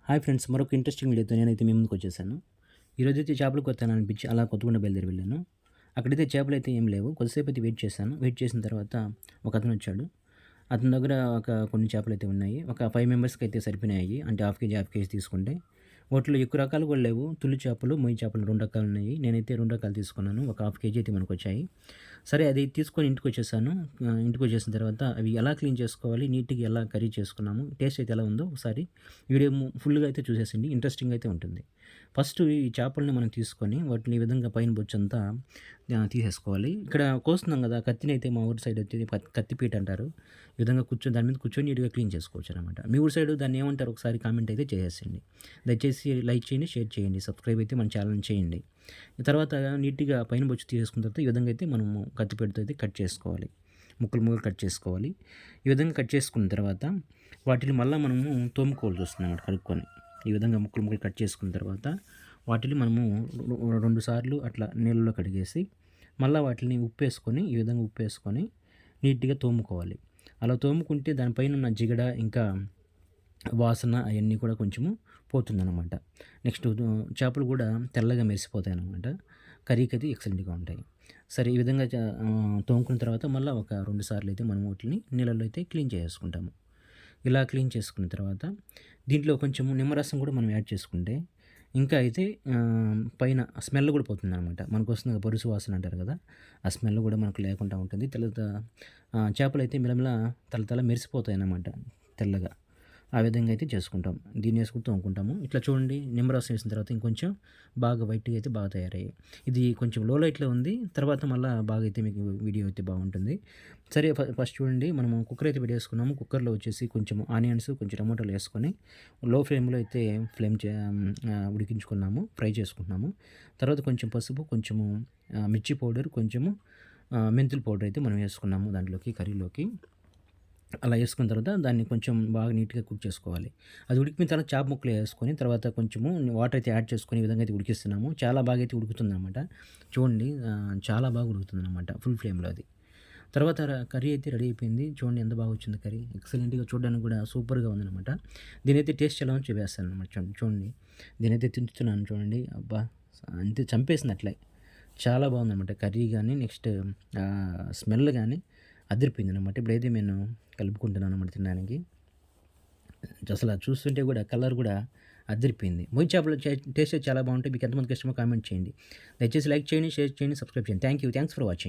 Hi friends, మరొక interesting వీడియోతో నేనైతే మీ ముందుకు వచ్చేసాను. ఈరోజైతే చేపలు కొత్తాననిపించి అలా కొత్తగూడెం బయలుదేరి వెళ్ళాను. అక్కడైతే చేపలైతే ఏం లేవు. కొద్దిసేపు అయితే వెయిట్ చేశాను. వెయిట్ చేసిన తర్వాత ఒకతను వచ్చాడు. అతని దగ్గర కొన్ని చేపలైతే ఉన్నాయి. ఒక 5 మెంబర్స్‌కి అయితే సరిపోయినాయి. అంటే హాఫ్ కేజీ, హాఫ్ కేజీ తీసుకుంటే. వాటిలో ఎక్కువ రకాలు కూడా లేవు. తులి చేపలు, మొయ్యి చేపలు 2 రకాలు ఉన్నాయి. నేనైతే 2 రకాలు తీసుకున్నాను. ఒక హాఫ్ కేజీ అయితే మనకొచ్చాయి. సరే అది తీసుకొని ఇంటికొచ్చేసాను. ఇంటికొచ్చేసిన తర్వాత అవి ఎలా క్లీన్ చేసుకోవాలి, నీట్‌గా ఎలా కర్రీ చేసుకున్నాము, టేస్ట్ అయితే ఎలా ఉందో ఒకసారి వీడియో ఫుల్‌గా అయితే చూసేసేయండి. ఇంట్రెస్టింగ్‌గా అయితే ఉంటుంది. ఫస్ట్ ఈ చేపల్ని మనం తీసుకొని వాటిని ఈ విధంగా పైన బొచ్చంతా తీసేసుకోవాలి. ఇక్కడ కోస్తున్నాం కదా! కత్తినైతే మా ఊరి సైడ్ అయితే కత్తిపీట అంటారు. ఈ విధంగా దాని మీద కూర్చొని నీట్‌గా క్లీన్ చేసుకోవచ్చనమాట. మీ ఊరి సైడ్ దాన్ని ఏమంటారో ఒకసారి కామెంట్ అయితే చేసేసేయండి. దయచేసి లైక్ చేయండి, షేర్ చేయండి, సబ్స్క్రైబ్ అయితే మన ఛానెల్‌ని చేయండి. తర్వాత నీట్‌గా పైన బొచ్చు తీసేసుకున్న తర్వాత ఈ విధంగా అయితే మనము కత్తిపీటతో అయితే కట్ చేసుకోవాలి. ముక్కలు ముక్కలు కట్ చేసుకోవాలి. ఈ విధంగా కట్ చేసుకున్న తర్వాత వాటిని మళ్ళా మనము తోముకోవాల్సి వస్తుందన్నమాట కడుక్కొని. ఈ విధంగా ముక్కలు ముక్కలు కట్ చేసుకున్న తర్వాత వాటిని మనము 2 సార్లు అట్లా నీళ్ళలో కడిగేసి మళ్ళా వాటిని ఉప్పేసుకొని ఈ విధంగా ఉప్పేసుకొని నీట్‌గా తోముకోవాలి. అలా తోముకుంటే దానిపైన ఉన్న జిగడ ఇంకా వాసన అయన్నీ కూడా కొంచెము పోతుందనమాట. నెక్స్ట్ చేపలు కూడా తెల్లగా మెరిసిపోతాయనమాట. కర్రీకి అది ఎక్సలెంట్‌గా ఉంటాయి. సరే ఈ విధంగా తోముకున్న తర్వాత మళ్ళా ఒక 2 సార్లు అయితే మనం వాటిని నీళ్ళలో అయితే క్లీన్ చేసేసుకుంటాము. ఇలా క్లీన్ చేసుకున్న తర్వాత దీంట్లో కొంచెం నిమ్మరసం కూడా మనం యాడ్ చేసుకుంటే ఇంకా అయితే పైన స్మెల్ కూడా పోతుందనమాట. మనకొస్తుంది బొరుసు వాసన అంటారు కదా! ఆ స్మెల్ కూడా మనకు లేకుండా ఉంటుంది. చేపలైతే మిలమిల తళతళ మెరిసిపోతాయన్నమాట తెల్లగా. ఆ విధంగా అయితే చేసుకుంటాం. దీన్ని వేసుకొని తోముకుంటాము. ఇట్లా చూడండి, నిమ్మరసం వేసిన తర్వాత ఇంకొంచెం బాగా వైట్‌గా అయితే బాగా తయారయ్యాయి. ఇది కొంచెం లో లైట్‌లో ఉంది. తర్వాత మళ్ళా బాగా అయితే మీకు వీడియో అయితే బాగుంటుంది. సరే ఫస్ట్ చూడండి, మనము కుక్కర్ అయితే పెట్టేసుకున్నాము. కుక్కర్‌లో వచ్చేసి కొంచెం ఆనియన్స్, కొంచెం టమాటాలు వేసుకొని లో ఫ్లేమ్‌లో అయితే ఉడికించుకున్నాము. ఫ్రై చేసుకుంటున్నాము. తర్వాత కొంచెం పసుపు, కొంచెము మిర్చి పౌడర్, కొంచెము మెంతుల పౌడర్ అయితే మనం వేసుకున్నాము దాంట్లోకి, కర్రీలోకి. అలా వేసుకున్న తర్వాత దాన్ని కొంచెం బాగా నీట్‌గా కుక్ చేసుకోవాలి. అది ఉడికిన తర్వాత చేప ముక్కలు వేసుకొని తర్వాత కొంచెము వాటర్ అయితే యాడ్ చేసుకొని ఈ విధంగా అయితే ఉడికిస్తున్నాము. చాలా బాగా అయితే ఉడుకుతుందనమాట. చూడండి, చాలా బాగా ఉడుకుతుందనమాట ఫుల్ ఫ్లేమ్‌లో అది. తర్వాత కర్రీ అయితే రెడీ అయిపోయింది. చూడండి ఎంత బాగా వచ్చిందో కర్రీ. ఎక్సలెంట్‌గా, చూడడానికి కూడా సూపర్‌గా ఉందనమాట. దీనైతే టేస్ట్ ఎలా ఉందో చూపిస్తాననమాట. చూడండి. దీనైతే తింటున్నాను చూడండి. అబ్బా! అంతే చంపేసింది అట్లే. చాలా బాగుందనమాట కర్రీ గానీ, నెక్స్ట్ స్మెల్ గానీ అదిరిపోయిందనమాట. ఇప్పుడైతే నేను కలుపుకుంటున్నాను అన్నమాట తినడానికి. అసలు అది చూస్తుంటే కూడా కలర్ కూడా అదిరిపోయింది. మొయ్యి చేపలు టేస్ట్ చాలా బాగుంటాయి. మీకు ఎంతమందికి ఇష్టమో కామెంట్ చేయండి. దయచేసి లైక్ చేయండి, షేర్ చేయండి, సబ్స్క్రైబ్ చేయండి. Thanks for watching.